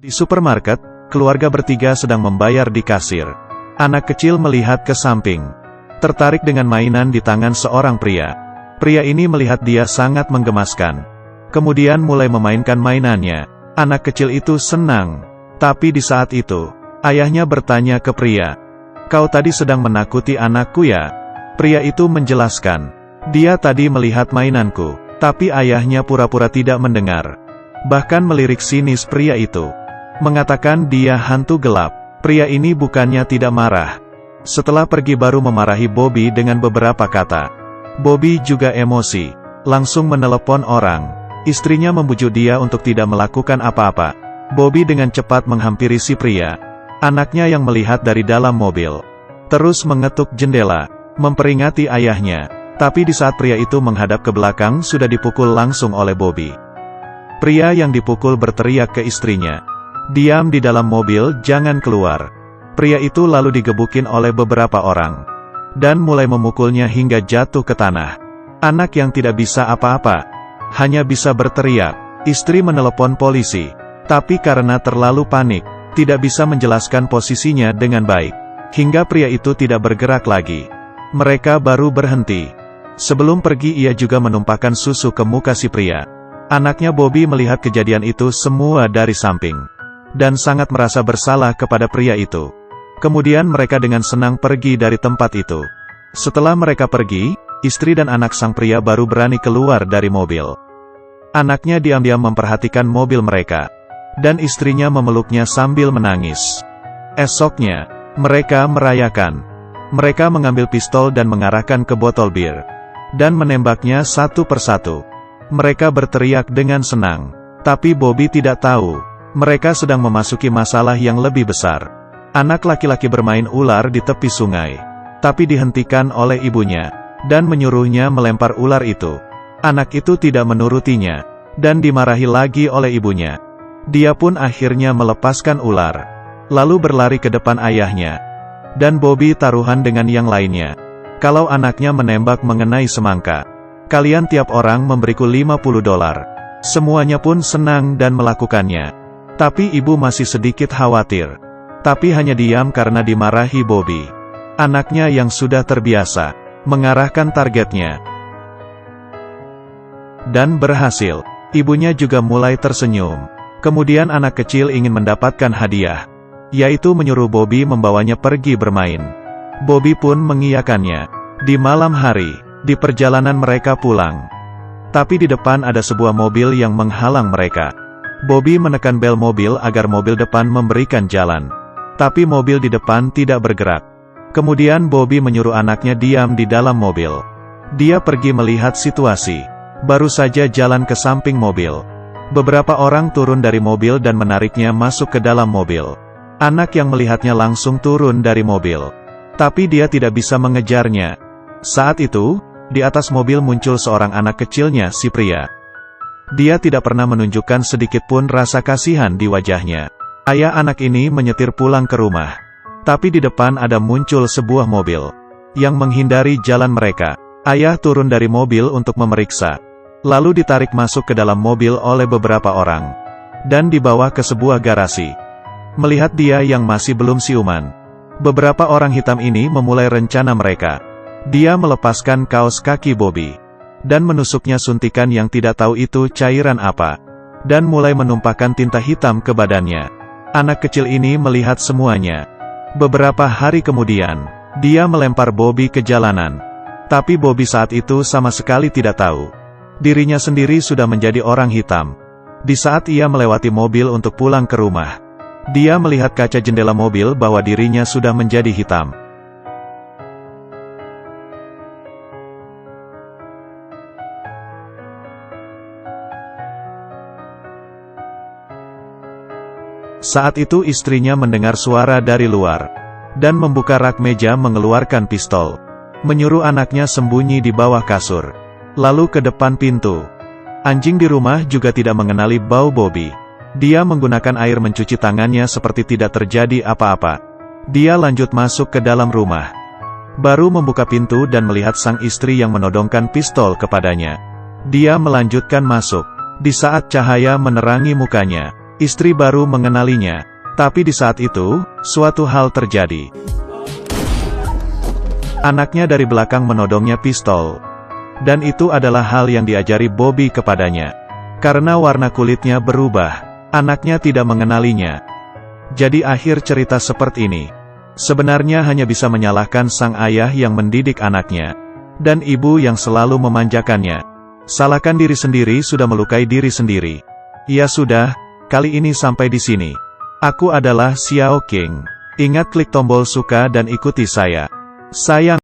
Di supermarket, keluarga bertiga sedang membayar di kasir. Anak kecil melihat ke samping, tertarik dengan mainan di tangan seorang pria. Pria ini melihat dia sangat menggemaskan, kemudian mulai memainkan mainannya. Anak kecil itu senang, tapi di saat itu, ayahnya bertanya ke pria, "Kau tadi sedang menakuti anakku ya?" Pria itu menjelaskan, "Dia tadi melihat mainanku," tapi ayahnya pura-pura tidak mendengar. Bahkan melirik sinis pria itu, mengatakan dia hantu gelap. Pria ini bukannya tidak marah. Setelah pergi baru memarahi Bobby dengan beberapa kata. Bobby juga emosi, langsung menelepon orang. Istrinya membujuk dia untuk tidak melakukan apa-apa. Bobby dengan cepat menghampiri si pria, anaknya yang melihat dari dalam mobil. Terus mengetuk jendela, memperingati ayahnya. Tapi di saat pria itu menghadap ke belakang sudah dipukul langsung oleh Bobby. Pria yang dipukul berteriak ke istrinya, "Diam di dalam mobil, jangan keluar." Pria itu lalu digebukin oleh beberapa orang, dan mulai memukulnya hingga jatuh ke tanah. Anak yang tidak bisa apa-apa, hanya bisa berteriak. Istri menelepon polisi, tapi karena terlalu panik, tidak bisa menjelaskan posisinya dengan baik. Hingga pria itu tidak bergerak lagi. Mereka baru berhenti. Sebelum pergi ia juga menumpahkan susu ke muka si pria. Anaknya Bobby melihat kejadian itu semua dari samping, dan sangat merasa bersalah kepada pria itu. Kemudian mereka dengan senang pergi dari tempat itu. Setelah mereka pergi, istri dan anak sang pria baru berani keluar dari mobil. Anaknya diam-diam memperhatikan mobil mereka, dan istrinya memeluknya sambil menangis. Esoknya, mereka merayakan. Mereka mengambil pistol dan mengarahkan ke botol bir, dan menembaknya satu persatu. Mereka berteriak dengan senang, tapi Bobby tidak tahu, mereka sedang memasuki masalah yang lebih besar. Anak laki-laki bermain ular di tepi sungai, tapi dihentikan oleh ibunya, dan menyuruhnya melempar ular itu. Anak itu tidak menurutinya, dan dimarahi lagi oleh ibunya. Dia pun akhirnya melepaskan ular, lalu berlari ke depan ayahnya. Dan Bobby taruhan dengan yang lainnya. Kalau anaknya menembak mengenai semangka, kalian tiap orang memberiku $50. Semuanya pun senang dan melakukannya. Tapi ibu masih sedikit khawatir. Tapi hanya diam karena dimarahi Bobby. Anaknya yang sudah terbiasa, mengarahkan targetnya. Dan berhasil. Ibunya juga mulai tersenyum. Kemudian anak kecil ingin mendapatkan hadiah, yaitu menyuruh Bobby membawanya pergi bermain. Bobby pun mengiyakannya. Di malam hari, di perjalanan mereka pulang, tapi di depan ada sebuah mobil yang menghalang mereka. Bobby menekan bel mobil agar mobil depan memberikan jalan, tapi mobil di depan tidak bergerak. Kemudian Bobby menyuruh anaknya diam di dalam mobil. Dia pergi melihat situasi, baru saja jalan ke samping mobil. Beberapa orang turun dari mobil dan menariknya masuk ke dalam mobil. Anak yang melihatnya langsung turun dari mobil, tapi dia tidak bisa mengejarnya. Saat itu, di atas mobil muncul seorang anak kecilnya, si pria. Dia tidak pernah menunjukkan sedikitpun rasa kasihan di wajahnya. Ayah anak ini menyetir pulang ke rumah, tapi di depan ada muncul sebuah mobil yang menghindari jalan mereka. Ayah turun dari mobil untuk memeriksa, lalu ditarik masuk ke dalam mobil oleh beberapa orang, dan dibawa ke sebuah garasi. Melihat dia yang masih belum siuman, beberapa orang hitam ini memulai rencana mereka. Dia melepaskan kaos kaki Bobby, dan menusuknya suntikan yang tidak tahu itu cairan apa, dan mulai menumpahkan tinta hitam ke badannya. Anak kecil ini melihat semuanya. Beberapa hari kemudian, dia melempar Bobby ke jalanan. Tapi Bobby saat itu sama sekali tidak tahu, dirinya sendiri sudah menjadi orang hitam. Di saat ia melewati mobil untuk pulang ke rumah, dia melihat kaca jendela mobil bahwa dirinya sudah menjadi hitam. Saat itu istrinya mendengar suara dari luar, dan membuka rak meja mengeluarkan pistol. Menyuruh anaknya sembunyi di bawah kasur, lalu ke depan pintu. Anjing di rumah juga tidak mengenali bau Bobby. Dia menggunakan air mencuci tangannya seperti tidak terjadi apa-apa. Dia lanjut masuk ke dalam rumah, baru membuka pintu dan melihat sang istri yang menodongkan pistol kepadanya. Dia melanjutkan masuk. Di saat cahaya menerangi mukanya, Istri baru mengenalinya. Tapi di saat itu, suatu hal terjadi. Anaknya dari belakang menodongnya pistol. Dan itu adalah hal yang diajari Bobby kepadanya. Karena warna kulitnya berubah, anaknya tidak mengenalinya. Jadi akhir cerita seperti ini. Sebenarnya hanya bisa menyalahkan sang ayah yang mendidik anaknya. Dan ibu yang selalu memanjakannya. Salahkan diri sendiri sudah melukai diri sendiri. Ya sudah, kali ini sampai di sini. Aku adalah Xiao King. Ingat klik tombol suka dan ikuti saya. Sayang.